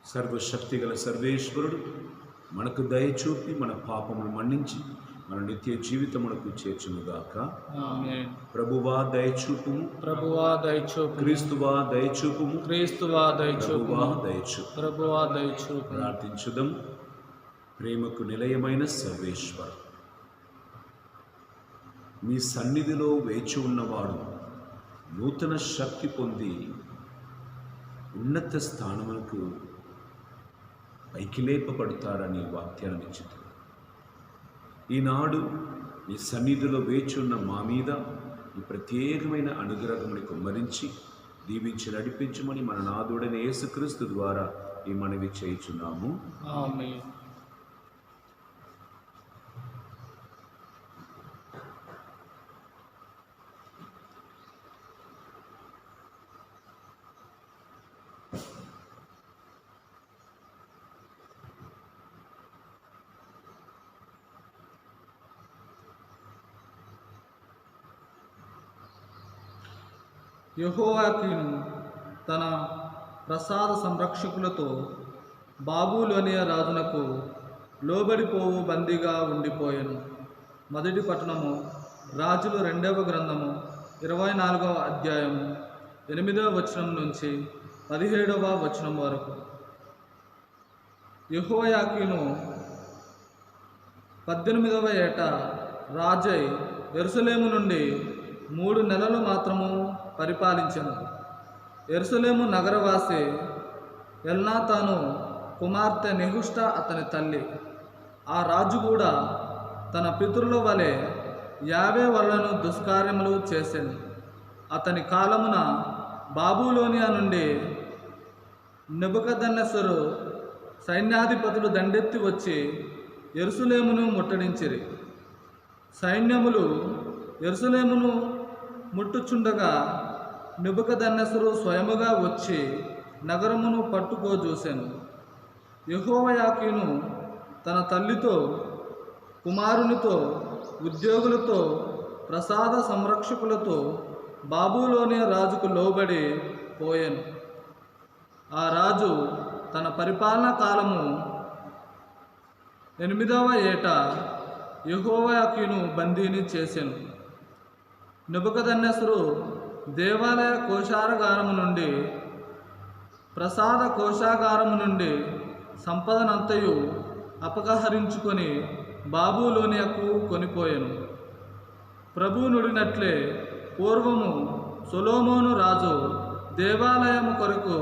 సర్వశక్తిగల సర్వేశ్వరుడు మనకు దయచూపి మన పాపములు మన్నించి మన నిత్య జీవితమునకు చేర్చునుగాక. ఆమేన్. ప్రభువా దయచూపుము, ప్రభువా దయచూపు. క్రీస్తువా దయచూపుము, క్రీస్తువా దయచూపు. ప్రభువా దయచూపు. ప్రభువా దయచూపు. ప్రార్థించుదాం. ప్రేమకు నిలయమైన సర్వేశ్వర, మీ సన్నిధిలో వేచి ఉన్నవాడు నూతన శక్తి పొంది ఉన్నత స్థానములకు పైకి లేపబడతారని వాగ్దానం ఇచ్చింది. ఈనాడు మీ సన్నిధిలో వేచి ఉన్న మా మీద ఈ ప్రత్యేకమైన అనుగ్రహముని కుమ్మరించి దీవించి నడిపించమని మన నాథుడైన యేసుక్రీస్తు ద్వారా ఈ మనవి చేయుచున్నాము. ఆమేన్. యెహోయాకీను తన ప్రసాద సంరక్షకులతో బాబులోనియ రాజునకు లోబడిపోవు బందీగా ఉండిపోయాను. మొదటి పట్టణము రాజులు 2వ గ్రంథము 24వ అధ్యాయము 8వ వచనం నుంచి 17వ వచనం వరకు. యెహోయాకీను 18వ ఏట రాజై యెరూషలేము నుండి 3 నెలలు మాత్రము పరిపాలించెను. యెరూషలేము నగరవాసి ఎల్నాతాను కుమార్తె నెహుష్ట అతని తల్లి. ఆ రాజు కూడా తన పితరుల వలె యావే వల్లను దుష్కార్యములు చేసెను. అతని కాలమున బాబులోనియా నుండి నెబుకద్నెజరు సైన్యాధిపతులు దండెత్తి వచ్చి యెరూషలేమును ముట్టడించిరి. సైన్యములు యెరూషలేమును ముట్టుచుండగా నెబుకద్నెజరు స్వయముగా వచ్చి నగరమును పట్టుకోజూసెను. యెహోయాకీను తన తల్లితో, కుమారునితో, ఉద్యోగులతో, ప్రసాద సంరక్షకులతో బాబులోనియ రాజుకు లోబడి పోయెను. ఆ రాజు తన పరిపాలనా కాలము 8వ ఏట యెహోయాకీను బందీని చేసెను. నెబుకద్నెజరు దేవాలయ కోశాగారము నుండి, ప్రసాద కోశాగారము నుండి సంపదనంతయు అపహరించుకొని బాబులోనియకు కొనిపోయెను. ప్రభువు నుడినట్లే పూర్వము సొలొమోను రాజు దేవాలయము కొరకు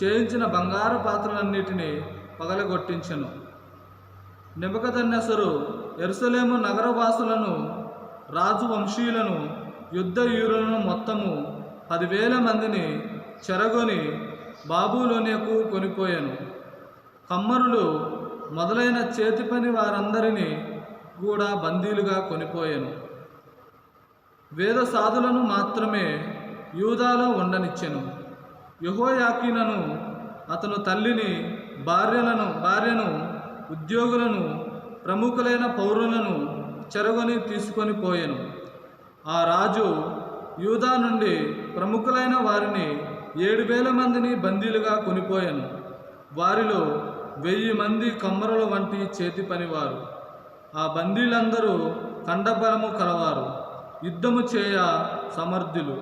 చేయించిన బంగారు పాత్రలన్నిటినీ పగలగొట్టించెను. నెబుకద్నెజరు యెరూషలేము నగరవాసులను, రాజు వంశీయులను, యుద్ధ వీరులను మొత్తము 10,000 మందిని చెరగొని బాబులోనియకు కొనిపోయాను. కమ్మరులు మొదలైన చేతి పని వారందరినీ కూడా బందీలుగా కొనిపోయాను. వేద సాధులను మాత్రమే యూదాలో ఉండనిచ్చెను. యెహోయాకీనును, అతను తల్లిని, భార్యను, ఉద్యోగులను, ప్రముఖులైన పౌరులను చెరగొని తీసుకొని పోయెను. ఆ రాజు యూదా నుండి ప్రముఖులైన వారిని 7,000 మందిని బందీలుగా కొనిపోయెను. వారిలో 1,000 మంది కమ్మరుల వంటి చేతి పనివారు. ఆ బందీలందరూ కండబలము కలవారు, యుద్ధము చేయ సమర్థులు.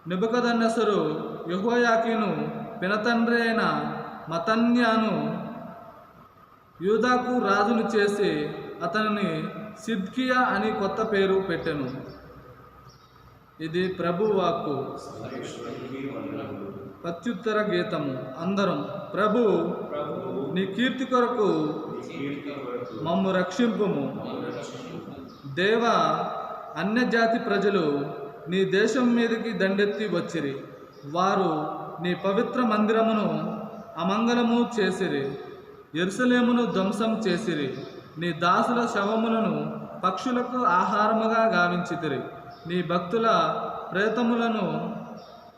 నెబుకద్నెజరు యెహోయాకీను పినతండ్రి అయిన మత్తన్యాను యూదాకు రాజును చేసి అతనిని సిద్కియా అని కొత్త పేరు పెట్టెను. ఇది ప్రభువు వాక్కు. ప్రత్యుత్తర గీతము. అందరం ప్రభు నీ కీర్తి కొరకు మమ్ము రక్షింపుము. దేవా, అన్యజాతి ప్రజలు నీ దేశం మీదకి దండెత్తి వచ్చిరి. వారు నీ పవిత్ర మందిరమును అమంగళము చేసిరి. యెరూషలేమును ధ్వంసం చేసిరి. నీ దాసుల శవములను పక్షులకు ఆహారముగా గావించితిరి. నీ భక్తుల ప్రేతములను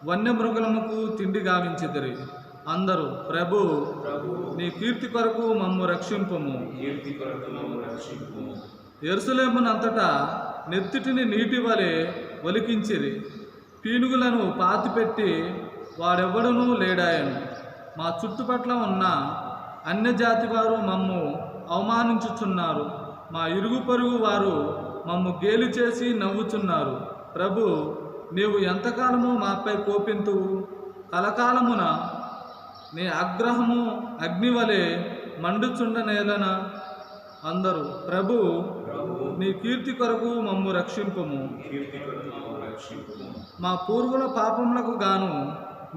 వన్యమృగములకు తిండి గావించితిరి. అందరూ ప్రభు నీ కీర్తి కొరకు మమ్ము రక్షింపుము. యెరూషలేమునంతటా నెత్తిటిని నీటి వలె ఒలికించిరి. పీనుగులను పాతిపెట్టి వాడెవ్వడునూ లేడాయను. మా చుట్టుపట్ల ఉన్న అన్యజాతి వారు మమ్ము అవమానించుచున్నారు. మా ఇరుగు పొరుగు వారు మమ్ము గేలి చేసి నవ్వుచున్నారు. ప్రభు, నీవు ఎంతకాలము మాపై కోపింతువు? కలకాలమున నీ ఆగ్రహము అగ్నివలె మండుచుండనేలన. అందరూ ప్రభు, నీ కీర్తి కొరకు మమ్ము రక్షింపుము. మా పూర్వుల పాపములకు గాను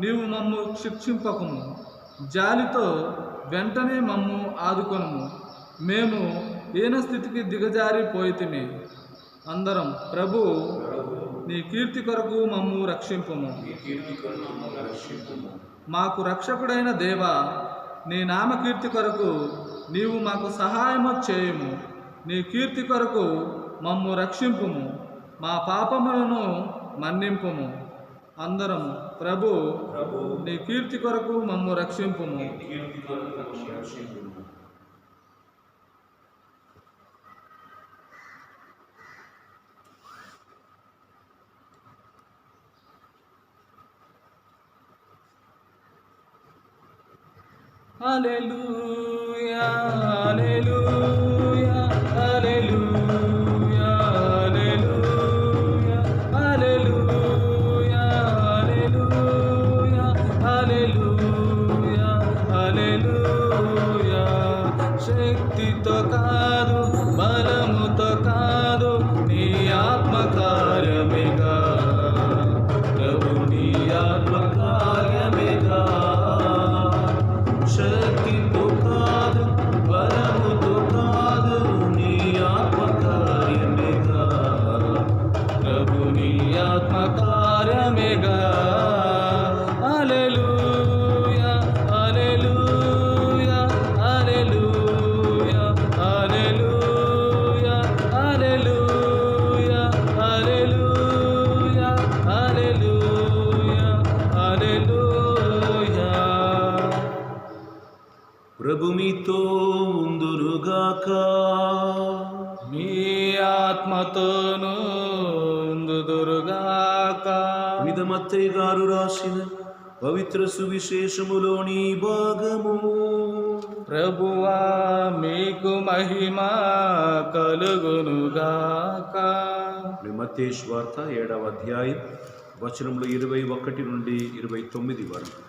నీవు మమ్ము శిక్షింపకుము. జాలితో వెంటనే మమ్ము ఆదుకొనుము. మేము ఈన స్థితికి దిగజారిపోయితిమి. అందరం ప్రభు, నీ కీర్తి కొరకు మమ్ము రక్షింపుము. మాకు రక్షకుడైన దేవా, నీ నామకీర్తి కొరకు నీవు మాకు సహాయము చేయుము. నీ కీర్తి కొరకు మమ్ము రక్షింపుము. మా పాపములను మన్నింపుము. అందరము ప్రభు, నీ కీర్తి కొరకు మమ్ము రక్షింపుము. హల్లెలూయా, హల్లెలూయా, హల్లెలూయా, హల్లెలూయా, హల్లెలూయా, హల్లెలూయా, హల్లెలూయా. శక్తితో కాదు, బలముతో కాదు, నీ ఆత్మకార్యమేగా ప్రభు, నీ ఆత్మకార్యమేగా. శక్తితో కాదు, బలముతో కాదు, నీ ఆత్మకార్యమేగా ప్రభు, నీ ఆత్మకార్యమేగా. హల్లెలూయా, హల్లెలూయా, హల్లెలూయా, హల్లెలూయా, హల్లెలూయా, హల్లెలూయా, హల్లెలూయా, హల్లెలూయా. ప్రభు మీతో ఉందురుగాక. మీ ఆత్మతోనూ ఉందురుగాక. పునీత మత్తయి గారు రాసిన పవిత్ర సువిశేషములోని భాగము. ప్రభువా, మీకు మహిమ కలుగునుగాక. మత్తయి వార్త 7వ అధ్యాయం వచనములు 21 నుండి 29 వరకు.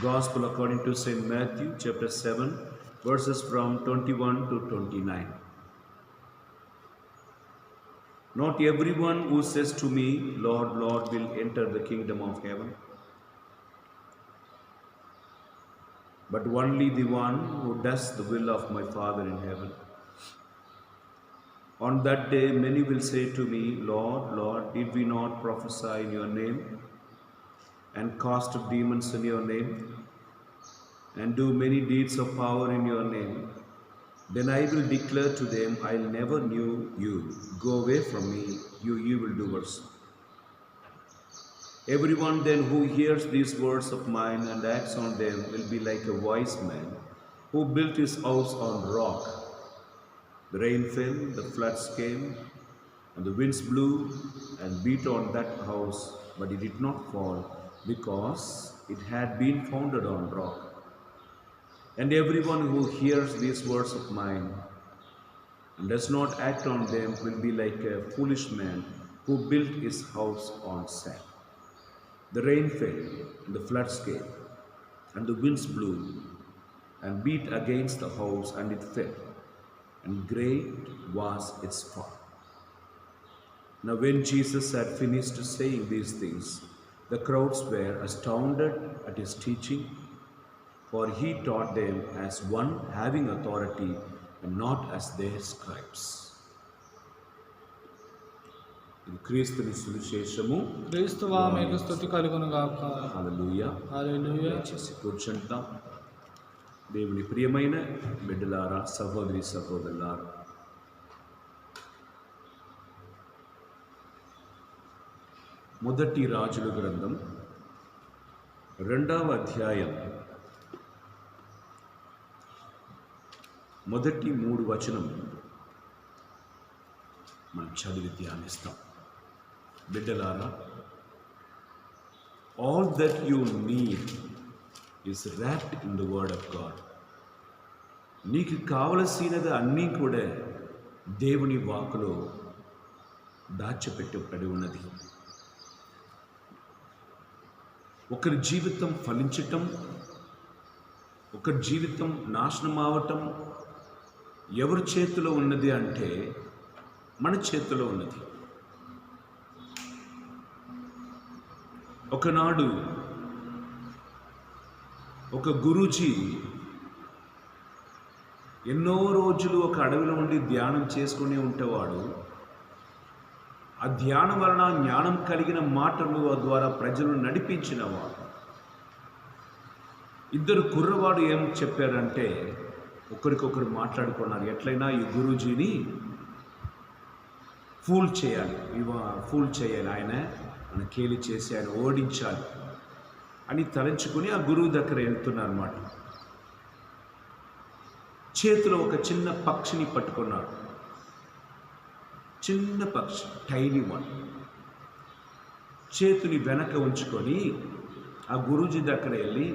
Gospel according to St. Matthew chapter 7 verses from 21 to 29. Not everyone who says to me, Lord, Lord, will enter the kingdom of heaven, but only the one who does the will of my Father in heaven. On that day many will say to me, Lord, Lord, did we not prophesy in your name, and cast demons in your name, and do many deeds of power in your name? Then I will declare to them, I never knew you. Go away from me, you evildoers. Everyone then who hears these words of mine and acts on them will be like a wise man who built his house on rock. The rain fell, the floods came, and the winds blew and beat on that house, but it did not fall, because it had been founded on rock. And everyone who hears these words of mine and does not act on them will be like a foolish man who built his house on sand. The rain fell, and the floods came, and the winds blew and beat against the house, and it fell, and great was its fall. Now when Jesus had finished saying these things, the crowds were astounded at his teaching, for he taught them as one having authority and not as their scribes. ఇది క్రీస్తుని సువిశేషము. క్రీస్తువా, మీకు స్తుతి కలుగునుగాక. హల్లెలూయా. హల్లెలూయా. దయచేసి కూర్చుంటాం. దేవుని ప్రియమైన బిడ్డలారా, సహోదరి సహోదరులారా, మొదటి రాజుల గ్రంథం 2వ అధ్యాయం మొదటి 3 వచనం మనం చదివి ధ్యానిస్తాం. బిడ్డలారా, all that you need is wrapped in the word of God. నీకు కావలసినది అన్నీ కూడా దేవుని వాక్కులో దాచిపెట్టబడి ఉన్నది. ఒకరి జీవితం ఫలించటం, ఒకరి జీవితం నాశనం అవటం ఎవరి చేతిలో ఉన్నది అంటే మన చేతిలో ఉన్నది. ఒకనాడు ఒక గురూజీ ఎన్నో రోజులు ఒక అడవిలో ఉండి ధ్యానం చేసుకుని ఉంటేవాడు. ఆ ధ్యానం వలన జ్ఞానం కలిగిన మాటలు ద్వారా ప్రజలను నడిపించినవాడు. ఇద్దరు కుర్రవాడు ఏం చెప్పారంటే ఒకరికొకరు మాట్లాడుకున్నారు, ఎట్లయినా ఈ గురూజీని ఫూల్ చేయాలి, ఆయన మన కేలి చేసి ఆయన ఓడించాలి అని తలంచుకుని ఆ గురువు దగ్గర వెళ్తున్నారు అన్నమాట. చేతిలో ఒక చిన్న పక్షిని పట్టుకున్నాడు. చిన్న పక్షి, టైనీ వన్. చేతిని వెనక ఉంచుకొని ఆ గురూజీ దగ్గర వెళ్ళి,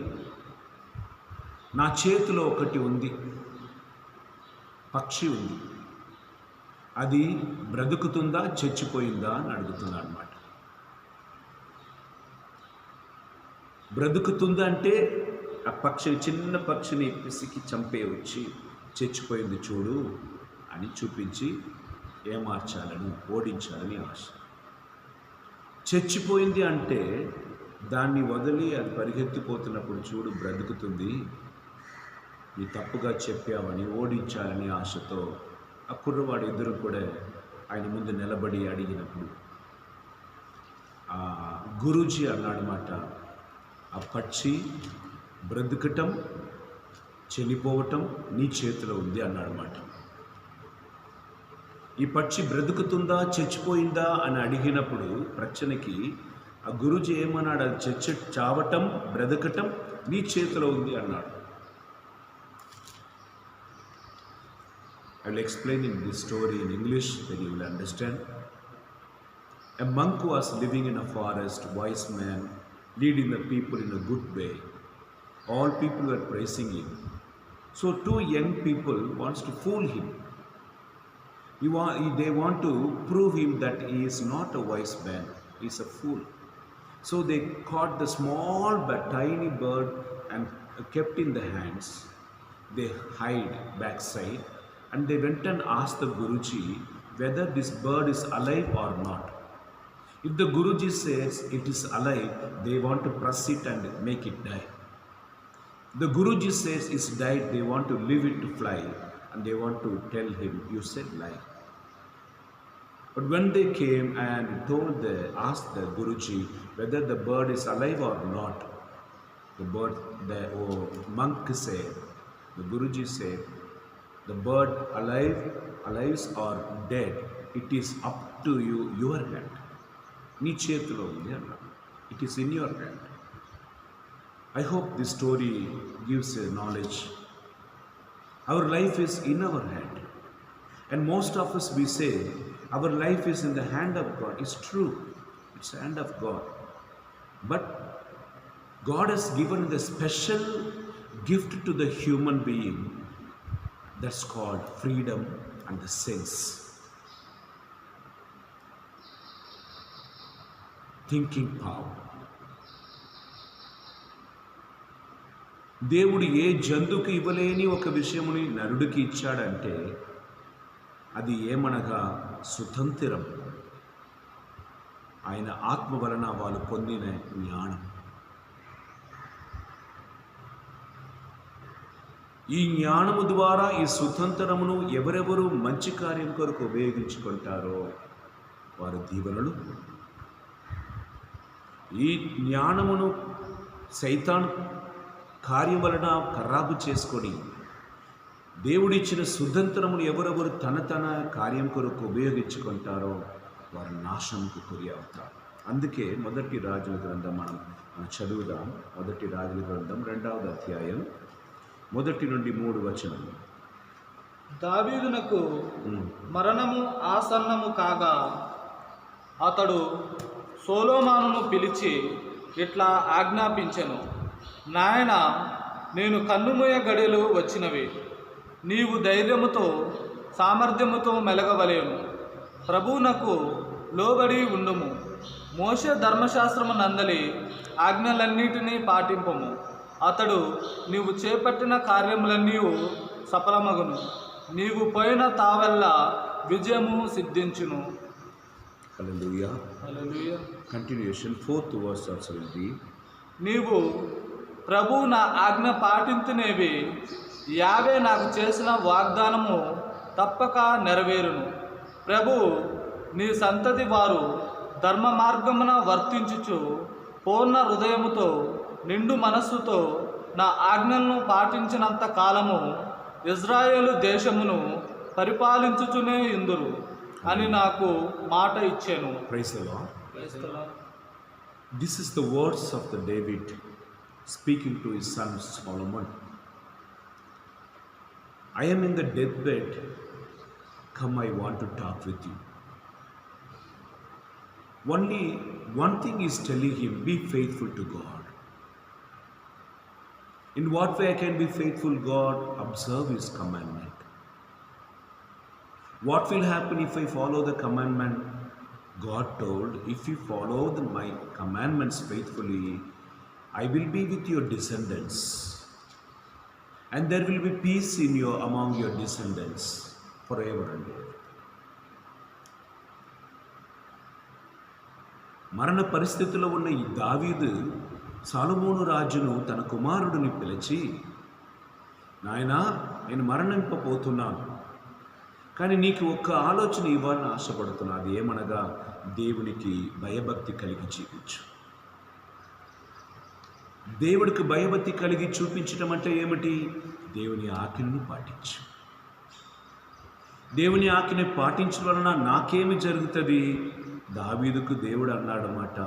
నా చేతిలో ఒకటి ఉంది, పక్షి ఉంది, అది బ్రతుకుతుందా చచ్చిపోయిందా అని అడుగుతున్నాడు అన్నమాట. బ్రతుకుతుందంటే ఆ పక్షి, చిన్న పక్షిని పిసికి చంపేయవచ్చి చచ్చిపోయింది చూడు అని చూపించి ఏమార్చాలని, ఓడించాలని ఆశ. చచ్చిపోయింది అంటే దాన్ని వదిలి అది పరిగెత్తిపోతున్నప్పుడు చూడు బ్రతుకుతుంది, నీ తప్పుగా చెప్పావని ఓడించాలని ఆశతో ఆ కుర్రవాడు ఇద్దరు కూడా ఆయన ముందు నిలబడి అడిగినప్పుడు ఆ గురూజీ అన్నాడన్నమాట, ఆ పక్షి బ్రతకటం చనిపోవటం నీ చేతిలో ఉంది అన్నాడన్నమాట. ఈ పక్షి బ్రతుకుతుందా చచ్చిపోయిందా అని అడిగినప్పుడు ప్రశ్నకి ఆ గురూజీ ఏమన్నాడు, అది చావటం బ్రతకటం నీ చేతిలో ఉంది అన్నాడు. I will explain in this story in English, then you will understand. A monk was living in a forest, wise man, leading the people in a good way. All people were praising him. So two young people wants to fool him. They want to prove him that he is not a wise man, he is a fool. So they caught the small but tiny bird and kept in the hands. They hide backside and they went and asked the Guruji whether this bird is alive or not. If the Guruji says it is alive, they want to press it and make it die. The Guruji says it's died, they want to leave it to fly and they want to tell him, you said lie. But when they came and asked the Guruji whether the bird is alive or not, the monk said, the Guruji said, the bird alive or dead, it is up to you, your hand. నీ చేతిలో ఉంది అన్నాడు. It is in your hand. I hope this story gives a knowledge. Our life is in our hand. And most of us, we say, our life is in the hand of God. It's true. It's the hand of God. But God has given the special gift to the human being that's called freedom and the sense. Thinking power. దేవుడు ఏ జంతువుకి ఇవ్వలేని ఒక విషయముని నరుడికి ఇచ్చాడంటే అది ఏమనగా స్వతంత్రం. ఆయన ఆత్మ వలన వాళ్ళు పొందిన జ్ఞానం. ఈ జ్ఞానము ద్వారా ఈ స్వతంత్రమును ఎవరెవరు మంచి కార్యం కొరకు ఉపయోగించుకుంటారో వారి దీవెనలు. ఈ జ్ఞానమును సైతాను కార్యం వలన ఖరాబు చేసుకొని దేవుడిచ్చిన స్వతంత్రమును ఎవరెవరు తన కార్యం కొరకు ఉపయోగించుకుంటారో వారు నాశనంకు గురి అవుతారు. అందుకే మొదటి రాజుల గ్రంథం మనం చదువుదాం. మొదటి రాజుల గ్రంథం 2వ అధ్యాయం 1 నుండి 3 వచనం. దావీదునకు మరణము ఆసన్నము కాగా అతడు సొలొమోనును పిలిచి ఇట్లా ఆజ్ఞాపించెను, నాయన, నేను కన్నుమూయ గడియలు వచ్చినవి. నీవు ధైర్యముతో సామర్థ్యముతో మెలగవలేను. ప్రభువునకు లోబడి ఉండుము. మోషే ధర్మశాస్త్రము నందలి ఆజ్ఞలన్నిటినీ పాటింపము. అతడు నీవు చేపట్టిన కార్యములన్నీ సఫలమగును. నీవు పోయిన తావెల్లా విజయము సిద్ధించును. Hallelujah. Hallelujah. Continuation, 4th verse also will be. నీవు ప్రభు నా ఆజ్ఞ పాటించునేవి యావే నాకు చేసిన వాగ్దానము తప్పక నెరవేరును. ప్రభు నీ సంతతి వారు ధర్మ మార్గమున వర్తించుచు పూర్ణ హృదయముతో నిండు మనస్సుతో నా ఆజ్ఞలను పాటించినంత కాలము ఇజ్రాయేలు దేశమును పరిపాలించుచునే ఇందురు అని నాకు మాట ఇచ్చాను. Praise the Lord. This is the words of the David speaking to his son Solomon. I am in the deathbed. Come, I want to talk with you. Only one thing is telling him, be faithful to God. In what way I can be faithful, God? Observe his commandment. What will happen if I follow the commandment? God told, if you follow my commandments faithfully, I will be with your descendants. And there will be peace among your descendants forever and ever. మరణ పరిస్థితిలో ఉన్న ఈ దావీదు సాలొమోను రాజును తన కుమారుడిని పిలిచి, నాయనా, నేను మరణింపబోతున్నాను, కానీ నీకు ఒక్క ఆలోచన ఇవ్వాలని ఆశపడుతున్నా. అది ఏమనగా, దేవునికి భయభక్తి కలిగి జీవించు. దేవుడికి భయభక్తి కలిగి చూపించడం అంటే ఏమిటి? దేవుని ఆజ్ఞను పాటించు. దేవుని ఆజ్ఞని పాటించడం వలన నాకేమి జరుగుతుంది? దావీదుకు దేవుడు అన్నాడన్నమాట,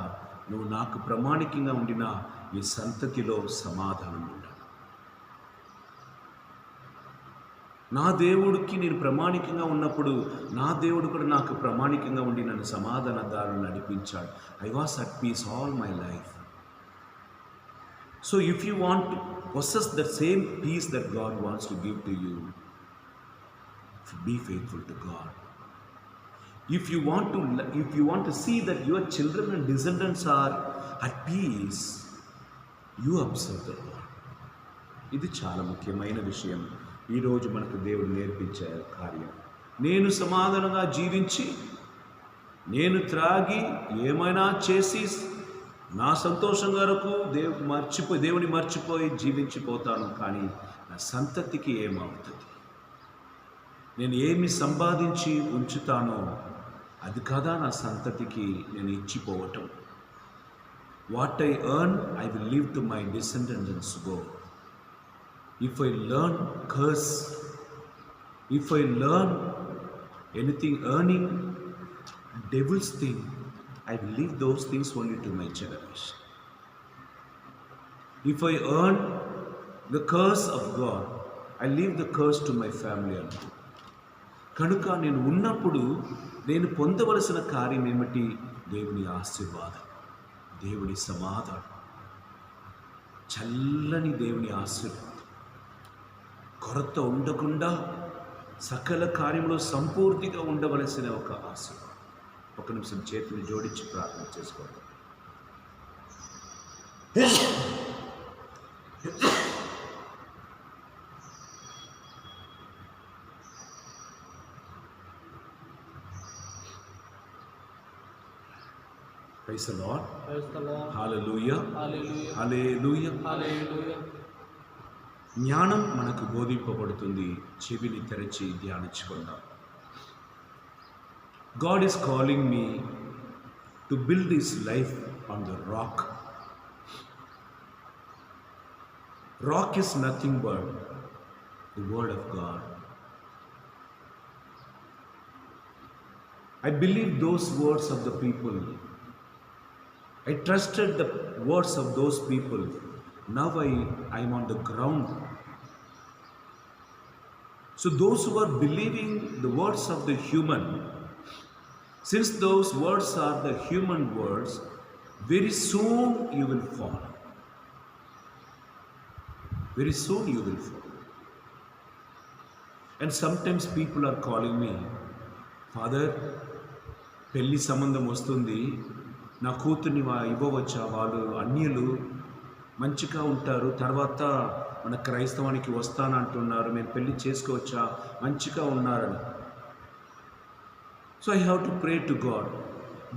నువ్వు నాకు ప్రామాణికంగా ఉండిన నీ సంతతిలో సమాధానం ఉండాలి. నా దేవుడికి నేను ప్రామాణికంగా ఉన్నప్పుడు నా దేవుడు కూడా నాకు ప్రామాణికంగా ఉండి నన్ను సమాధాన దారులు నడిపించాడు. I was at peace all my life. So if you want to possess the same peace that God wants to give to you, be faithful to God. If you want to see that your children and descendants are at peace, you observe the Lord. ఇది చాలా ముఖ్యమైన విషయం. ఈరోజు మనకు దేవుడు నేర్పించే కార్యం. నేను సమాధానంగా జీవించి, నేను త్రాగి ఏమైనా చేసి నా సంతోషం వరకు దేవుని మర్చిపోయి జీవించిపోతాను. కానీ నా సంతతికి ఏమవుతుంది? నేను ఏమి సంపాదించి ఉంచుతానో అది కదా నా సంతతికి నేను ఇచ్చిపోవటం. What I earn I will leave to my descendants go. If I learn curse, if I learn anything earning devil's thing, I will leave those things only to my generation. If I earn the curse of God, I leave the curse to my family alone. కనుక నేను ఉన్నప్పుడు నేను పొందవలసిన కార్యం ఏమిటి? దేవుని ఆశీర్వాదం, దేవుని సమాధానం, చల్లని దేవుని ఆశీర్వాదం, కొరత ఉండకుండా సకల కార్యంలో సంపూర్తిగా ఉండవలసిన ఒక ఆశీర్వాదం. ఒక నిమిషం చేతులు జోడించి ప్రార్థన చేసుకోండి. Praise the Lord. Praise the Lord. Hallelujah. Hallelujah. Hallelujah. Hallelujah. జ్ఞానం మనకు బోధింపబడుతుంది. చెవిని తెరచి ధ్యానించుకుందాం. God is calling me to build this life on the rock. Rock is nothing but the word of God. I believe those words of the people. I trusted the words of those people. Now I am on the ground. So those who are believing the words of the human, since those words are the human words, very soon you will fall. Very soon you will fall. And sometimes people are calling me, Father, పెళ్లి సంబంధం వస్తుంది, నా కూతుర్ని ఇవ్వవచ్చా? వాళ్ళు అన్యులు, మంచిగా ఉంటారు, తర్వాత మన క్రైస్తవానికి వస్తానంటున్నారు, మేము పెళ్లి చేసుకోవచ్చా? మంచిగా ఉన్నారని. So I have to pray to God.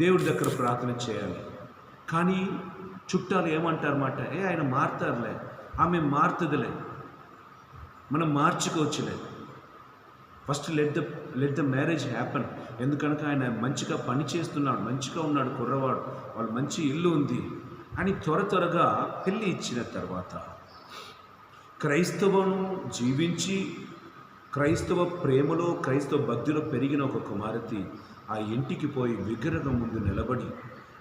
దేవుడి దగ్గర ప్రార్థన చేయాలి. కానీ చుట్టాలు ఏమంటారన్నమాట, ఆయన మారుతారులే, ఆమె మారుతుందిలే, మనం మార్చుకోవచ్చులే. First let the marriage happen. ఎందుకనక ఆయన మంచిగా పని చేస్తున్నాడు, మంచిగా ఉన్నాడు కుర్రవాడు, వాళ్ళు మంచి ఇల్లు ఉంది అని త్వరగా పెళ్ళి ఇచ్చిన తర్వాత క్రైస్తవం జీవించి క్రైస్తవ ప్రేమలో క్రైస్తవ భక్తిలో పెరిగిన ఒక కుమార్తె ఆ ఇంటికి పోయి విగ్రహం ముందు నిలబడి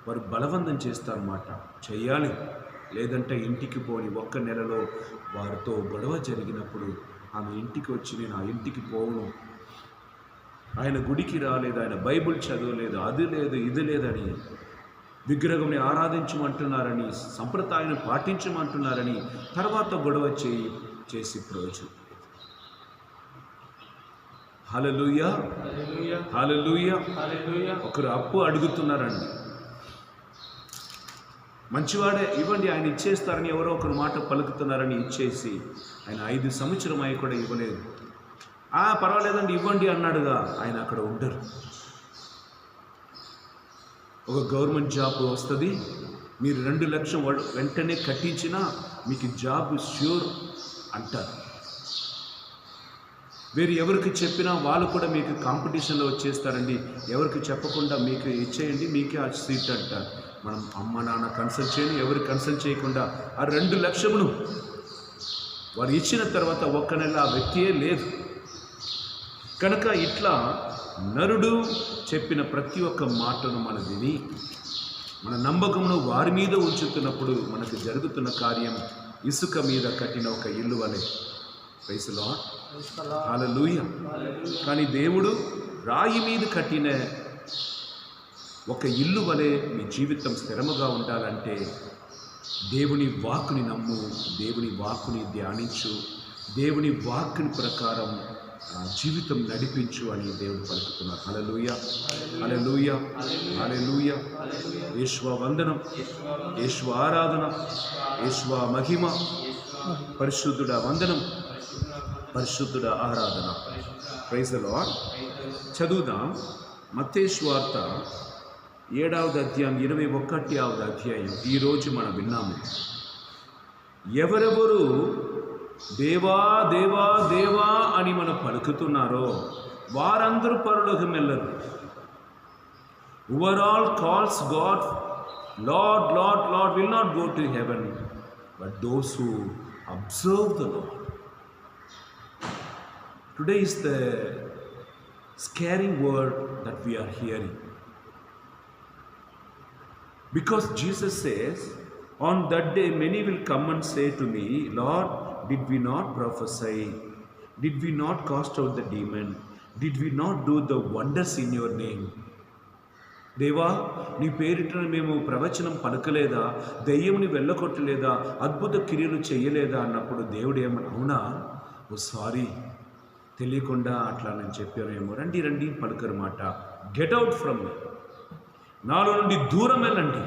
వారు బలవంతం చేస్తారన్నమాట, చెయ్యాలి, లేదంటే ఇంటికి పోని. ఒక్క నెలలో వారితో గొడవ జరిగినప్పుడు ఆమె ఇంటికి వచ్చి, నేను ఆ ఇంటికి పోను, ఆయన గుడికి రాలేదు, ఆయన బైబిల్ చదవలేదు, అది లేదు ఇది లేదని, విగ్రహంని ఆరాధించమంటున్నారని, సంప్రదాయాన్ని పాటించమంటున్నారని తర్వాత గొడవ చేసి ప్రయోజనం. హల్లెలూయా, హల్లెలూయా. ఒకరు అప్పు అడుగుతున్నారండి, మంచివాడే ఇవ్వండి, ఆయన ఇచ్చేస్తారని ఎవరో ఒకరు మాట పలుకుతున్నారని ఇచ్చేసి ఆయన 5 సంవత్సరం అయి కూడా ఇవ్వలేదు. పర్వాలేదండి ఇవ్వండి అన్నాడుగా, ఆయన అక్కడ ఉండరు. ఒక గవర్నమెంట్ జాబ్ వస్తుంది, మీరు 2 లక్షలు వెంటనే కట్టించినా మీకు జాబ్ ష్యూర్ అంటారు. వేరు ఎవరికి చెప్పినా వాళ్ళు కూడా మీకు కాంపిటీషన్లో వచ్చేస్తారండి, ఎవరికి చెప్పకుండా మీకు ఇచ్చేయండి, మీకే ఆ సీట్ అంటారు. మనం అమ్మ నాన్న కన్సల్ట్ చేయండి, ఎవరు కన్సల్ట్ చేయకుండా ఆ 2 లక్షలను వారు ఇచ్చిన తర్వాత ఒక్క నెల ఆ వ్యక్తియే లేదు. కనుక ఇట్లా నరుడు చెప్పిన ప్రతి ఒక్క మాటను మనం విని మన నమ్మకమును వారి మీద ఉంచుతున్నప్పుడు మనకు జరుగుతున్న కార్యం ఇసుక మీద కట్టిన ఒక ఇల్లు వలె. ప్రైజ్ ది లార్డ్, హల్లెలూయా. కానీ దేవుడు రాయి మీద కట్టిన ఒక ఇల్లు వలె మీ జీవితం స్థిరముగా ఉండాలంటే దేవుని వాక్కుని నమ్ము, దేవుని వాక్కుని ధ్యానించు, దేవుని వాక్కుని ప్రకారం జీవితం నడిపించు అని దేవుడు పలుకుతున్నారు. హల్లెలూయా, హల్లెలూయా, హల్లెలూయా. యేషువా వందనం, యేషువా ఆరాధన, యేషువా మహిమ, పరిశుద్ధుడా వందనం, పరిశుద్ధుడా ఆరాధన. Praise the lord. చదువుదాం మత్తయి సువార్త 7వ అధ్యాయం 21వ అధ్యాయం. ఈరోజు మనం విన్నాము, ఎవరెవరు దేవా దేవా దేవా అని మనం పలుకుతున్నారో వారందరూ పరలోకం వెళ్ళరు. Overall calls God lord lord lord will not go to heaven, but those who observe the lord. Today is the scaring word that we are hearing, because Jesus says, on that day many will come and say to me, Lord, did we not prophesy? Did we not cast out the demon? Did we not do the wonders in your name? దేవా, నీ పేరిట మేము ప్రవచనం పలకలేదా, దెయ్యంని వెళ్ళగొట్టలేదా, అద్భుత క్రియలు చేయలేదా అన్నప్పుడు దేవుడు ఏమన్నా, అవునా, ఓ సారీ, తెలియకుండా అట్లా నేను చెప్పానేమో, రండి రండి పలుకరు మాట, గెట్ అవుట్ ఫ్రమ్ మీ, నాలో నుండి దూరం వెళ్ళండి,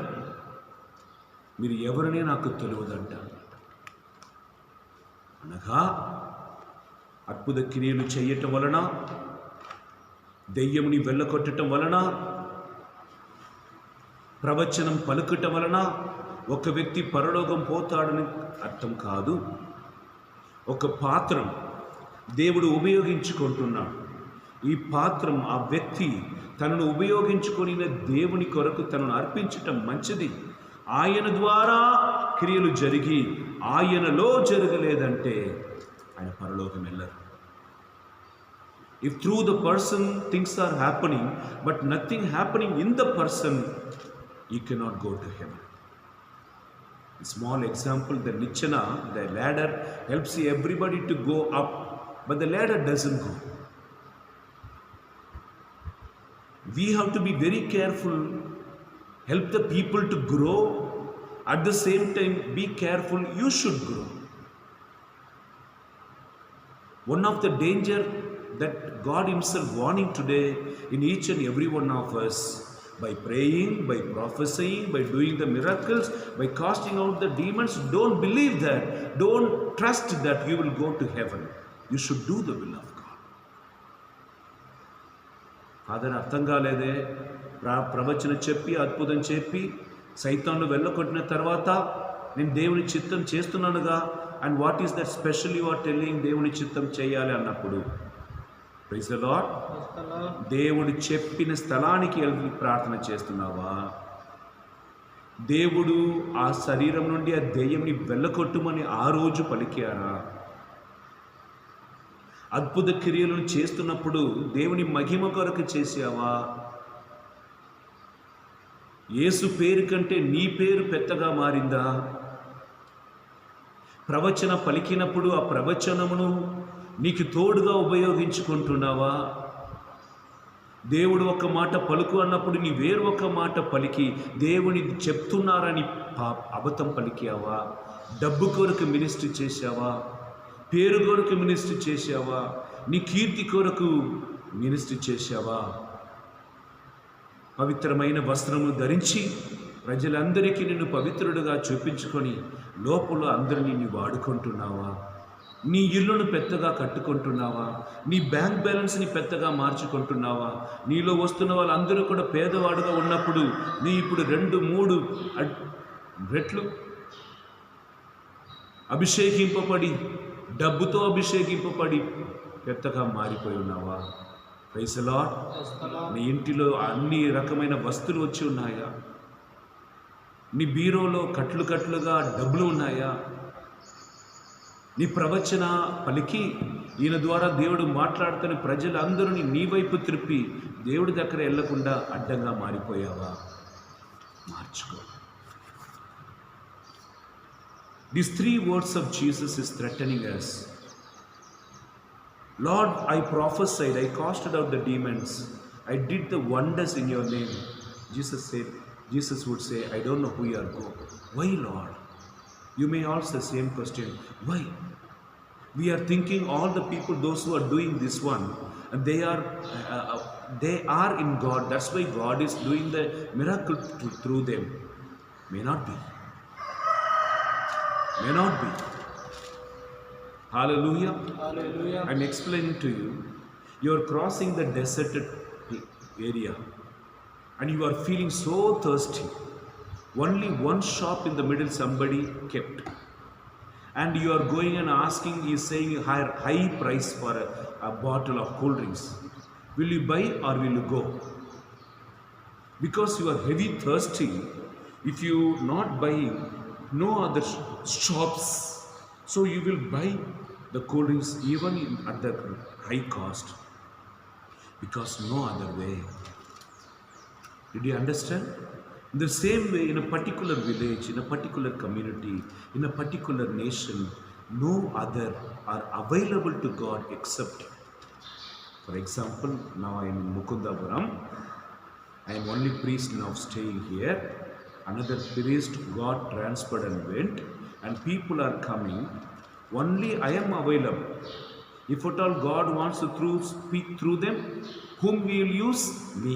మీరు ఎవరినే నాకు తెలియదంట. అనగా అద్భుత క్రియలు చేయటం వలన, దెయ్యముని వెళ్ళగొట్టడం వలన, ప్రవచనం పలుకటం వలన ఒక వ్యక్తి పరలోకం పోతాడని అర్థం కాదు. ఒక పాత్రం దేవుడు ఉపయోగించుకుంటున్నాడు. ఈ పాత్రం, ఆ వ్యక్తి తనను ఉపయోగించుకొని దేవుని కొరకు తనను అర్పించటం మంచిది. ఆయన ద్వారా క్రియలు జరిగి ఆయనలో జరగలేదంటే ఆయన పరలోకం వెళ్ళరు. If through the person things are happening but nothing happening in the person, you cannot go to heaven. A small example, the nichana, the ladder helps everybody to go up, but the ladder doesn't go. We have to be very careful, help the people to grow, at the same time be careful, you should grow. One of the danger that God himself warning today in each and every one of us, by praying, by prophesying, by doing the miracles, by casting out the demons, don't believe that. Don't trust that you will go to heaven. You should do the will of God. Father అర్థం కాలేదే, ప్రవచనం చెప్పి అద్భుతం చెప్పి సైతాన్ని వెళ్ళగొట్టిన తర్వాత నేను దేవుని చిత్తం చేస్తున్నానుగా, and what is that special you are telling, దేవుని చిత్తం చేయాలి అన్నప్పుడు, ప్రైజ్ ది లార్డ్, దేవుడు చెప్పిన స్థలానికి వెళ్ళి ప్రార్థన చేస్తున్నావా? దేవుడు ఆ శరీరం నుండి ఆ దెయ్యంని వెళ్ళగొట్టుమని ఆ రోజు పలికారా? అద్భుత క్రియలను చేస్తున్నప్పుడు దేవుని మహిమ కొరకు చేసావా? యేసు పేరు కంటే నీ పేరు పెద్దగా మారిందా? ప్రవచన పలికినప్పుడు ఆ ప్రవచనమును నీకు తోడుగా ఉపయోగించుకుంటున్నావా? దేవుడు ఒక మాట పలుకు అన్నప్పుడు నీ వేరు ఒక మాట పలికి దేవుని చెప్తున్నారని అబద్ధం పలికావా? డబ్బు కొరకు మినిస్ట్రీ చేశావా? పేరు కొరకు మినిస్ట్రీ చేశావా? నీ కీర్తి కొరకు మినిస్ట్రీ చేశావా? పవిత్రమైన వస్త్రము ధరించి ప్రజలందరికీ నిన్ను పవిత్రుడుగా చూపించుకొని లోపల అందరినీ నీ వాడుకుంటున్నావా? నీ ఇల్లును పెద్దగా కట్టుకుంటున్నావా? నీ బ్యాంక్ బ్యాలెన్స్ని పెద్దగా మార్చుకుంటున్నావా? నీలో వస్తున్న వాళ్ళందరూ కూడా పేదవాడుగా ఉన్నప్పుడు నీ ఇప్పుడు 2-3 రెట్లు అభిషేకింపబడి, డబ్బుతో అభిషేకింపబడి పెద్దగా మారిపోయి ఉన్నావా? Praise the lord. నీ ఇంటిలో అన్ని రకమైన వస్తువులు వచ్చి ఉన్నాయా? నీ బీరోలో కట్లు కట్లుగా డబ్బులు ఉన్నాయా? నీ ప్రవచన పలికి ఈయన ద్వారా దేవుడు మాట్లాడుతున్న ప్రజలందరినీ నీ వైపు త్రిప్పి దేవుడి దగ్గర వెళ్లకుండా అడ్డంగా మారిపోయావా? మార్చుకో. These 3 words of Jesus is threatening us. Lord, I prophesied, I casted out the demons, I did the wonders in your name. Jesus would say, I don't know who you are going. Why, Lord? You may ask the same question. Why? We are thinking all the people, those who are doing this one, and they are in God. That's why God is doing the miracle through them. May not be. May not be. Hallelujah. Hallelujah. I'm explaining to you. You are crossing the deserted area and you are feeling so thirsty. Only one shop in the middle somebody kept, and you are going and asking, he is saying high price for a bottle of cool drinks. Will you buy or will you go? Because you are heavy thirsty. If you not buying, no other shops, so you will buy the cool drinks even at the high cost, because no other way. Did you understand? In the same way, in a particular village, in a particular community, in a particular nation, no other are available to God except. For example, now I am in Mukundapuram. I am only priest now staying here. Another priest got transferred and went, and people are coming. Only I am available. If at all God wants to speak through them, whom we will use? Me.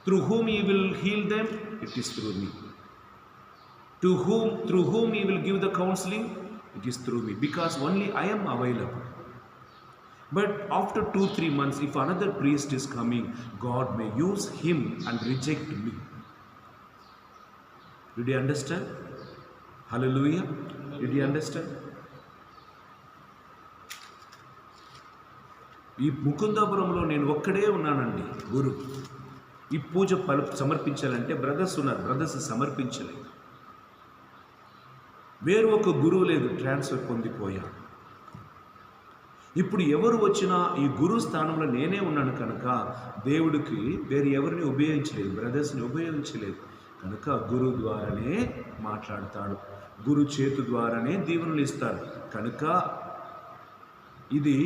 Through whom he will heal them? It is through me. Through whom he will give the counseling? It is through me, because only I am available. But after 2-3 months, if another priest is coming, God may use him and reject me. Did you understand? Hallelujah. Did you understand? ఈ ముకుందాపురంలో నేను ఒక్కడే ఉన్నానండి గురు. ఈ పూజ సమర్పించాలంటే brothers ఉన్నారు, brothers సమర్పించలేదు. వేరు ఒక గురువు లేదు, ట్రాన్స్ఫర్ పొందిపోయాను. ఇప్పుడు ఎవరు వచ్చినా ఈ గురువు స్థానంలో నేనే ఉన్నాను కనుక దేవుడికి వేరు ఎవరిని ఉపయోగించలేదు, బ్రదర్స్ని ఉపయోగించలేదు కనుక గురువు ద్వారానే మాట్లాడతాడు, గురు చేతు ద్వారానే దీవెనలు ఇస్తాడు. కనుక ఇది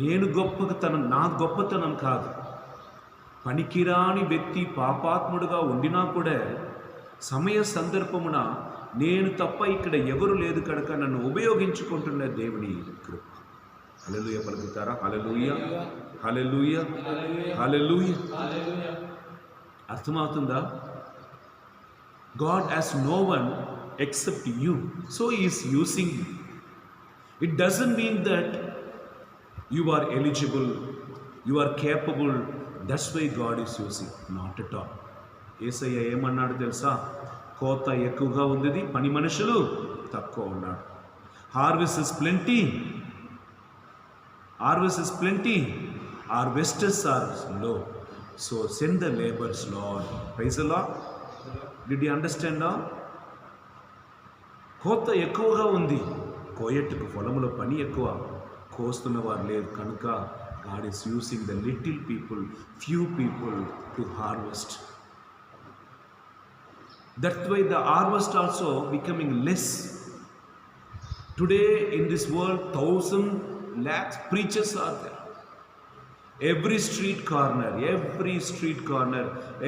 నేను గొప్పతనం, నా గొప్పతనం కాదు. పనికిరాని వ్యక్తి పాపాత్ముడుగా ఉండినా కూడా సమయ సందర్భమున నేను తప్ప ఇక్కడ ఎవరు లేదు కనుక నన్ను ఉపయోగించుకుంటున్న దేవుని కృప. హల్లెలూయా పలుకుతారా? హల్లెలూయా, హల్లెలూయా, హల్లెలూయా. అర్థమవుతుందా? God has no one except you, so He is using you. It doesn't mean that you are eligible, you are capable, that's why God is using. Not at all. యేసయ్య ఏమన్నాడు తెలుసా? కోత ఎక్కువగా ఉంది, పని మనుషులు తక్కువ ఉన్నాడు. Harvest is plenty, harvest is plenty, harvesters are low, so send the laborers, Lord. Praise the Lord. Did you understand now? కోత ఎక్కువగా ఉంది, కోయట్టుకు పొలములో పని ఎక్కువ, కోస్తున్న వారు లేదు కనుక God is using the little people, few people to harvest. That's why the harvest also becoming less. Today in this world 1,000 lakhs preachers are there. Every street corner,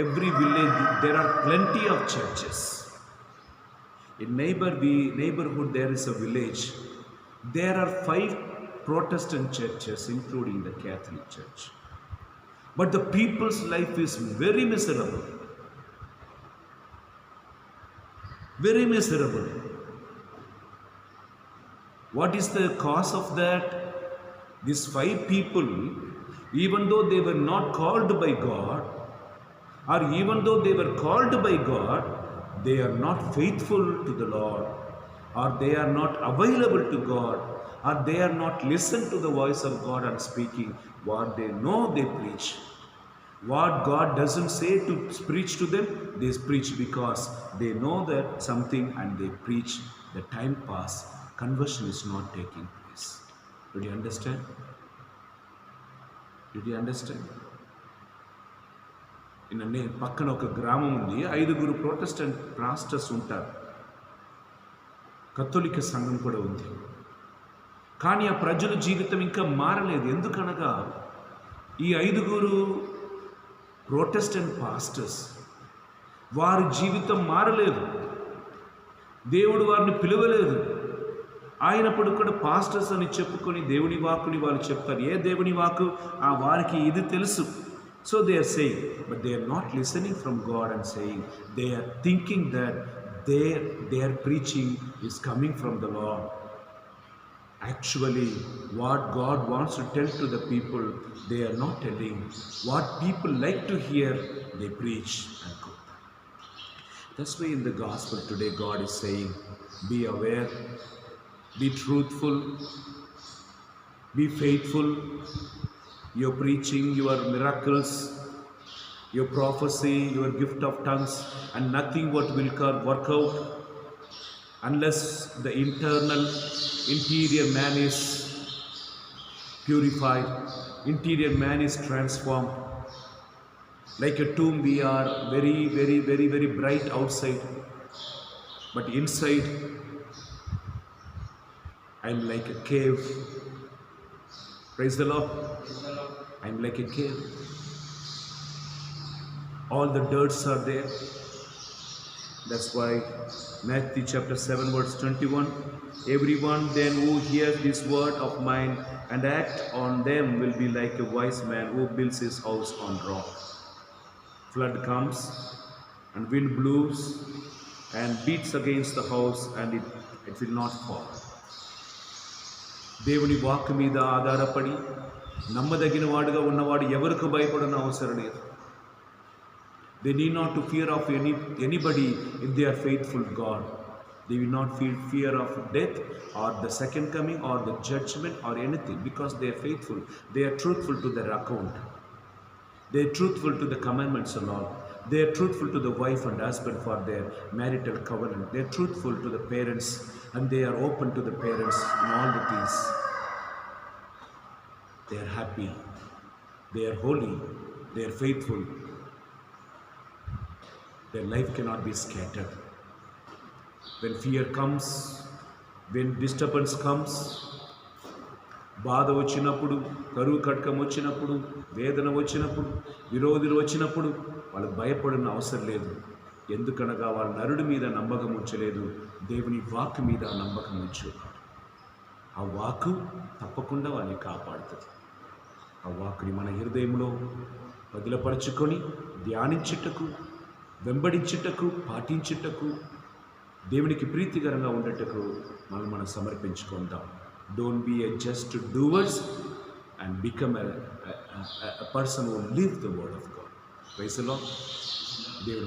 every village, there are plenty of churches. In neighborhood there is a village. There are 5 Protestant churches, including the Catholic Church. But the people's life is very miserable. Very miserable. What is the cause of that? These 5 people, even though they were not called by God, or even though they were called by God, they are not faithful to the Lord, or they are not available to God, or they are not listen to the voice of God and speaking. What they know, they preach. What God doesn't say to preach to them, they preach because they know that something and they preach. The time pass, conversion is not taking place. Did you understand? Did you understand? పక్కన ఒక గ్రామం ఉంది, 5 Protestant pastors ఉంటారు, కథోలిక సంఘం కూడా ఉంది. కానీ ఆ ప్రజల జీవితం ఇంకా మారలేదు. ఎందుకనగా ఈ 5 ప్రొటెస్టెంట్ పాస్టర్స్, వారి జీవితం మారలేదు. దేవుడు వారిని పిలవలేదు. అయినప్పుడు కూడా పాస్టర్స్ అని చెప్పుకొని దేవుని వాక్కుని వాళ్ళు చెప్తారు. ఏ దేవుని వాక్కు? వారికి ఇది తెలుసు. So they are saying, but they are not listening from God and saying, they are thinking that their preaching is coming from the Lord. Actually, what God wants to tell to the people, they are not telling. What people like to hear, they preach and go. That's why in the gospel today God is saying, be aware, be truthful, be faithful. Your preaching, your miracles, your prophecy, your gift of tongues, and nothing what will work out unless the interior man is purified, interior man is transformed. Like a tomb, we are very bright outside, but inside I'm like a cave. Praise the Lord. I'm like a cave. All the dirts are there. That's why Matthew chapter 7 verse 21, everyone then who hears this word of mine and act on them will be like a wise man who builds his house on rock. Flood comes and wind blows and beats against the house and it will not fall. దేవుని వాక్కు మీద ఆధారపడి నమ్మదగిన వాడుగా ఉన్నవాడు ఎవరికి భయపడన అవసరం లేదు. They need not to fear of anybody if they are faithful God. They will not feel fear of death or the second coming or the judgment or anything, because they are faithful. They are truthful to their account. They are truthful to the commandments of Lord. They are truthful to the wife and husband for their marital covenant. They are truthful to the parents and they are open to the parents in all the things. They are happy. They are holy. They are faithful. Their life cannot be scattered. When fear comes, when disturbance comes, బాధ వచ్చినప్పుడు, కరువు కటకం వచ్చినప్పుడు, వేదన వచ్చినప్పుడు, విరోధులు వచ్చినప్పుడు వాళ్ళు భయపడిన అవసరం లేదు. ఎందుకనగా వాళ్ళు నరుడి మీద నమ్మకం ఉంచలేదు, దేవుని వాక్కు మీద నమ్మకం ఉంచున్నారు. ఆ వాక్కు తప్పకుండా వాళ్ళని కాపాడుతుంది. ఆ వాక్కుని మన హృదయంలో వదిలపరుచుకొని ధ్యానించుటకు, వెంబడించుటకు, పాటించుటకు, దేవునికి ప్రీతికరంగా ఉండేటకు మనం సమర్పించుకుందాం. Don't be a just doers and become a person who live the word of God. Praise the Lord. దేవుడు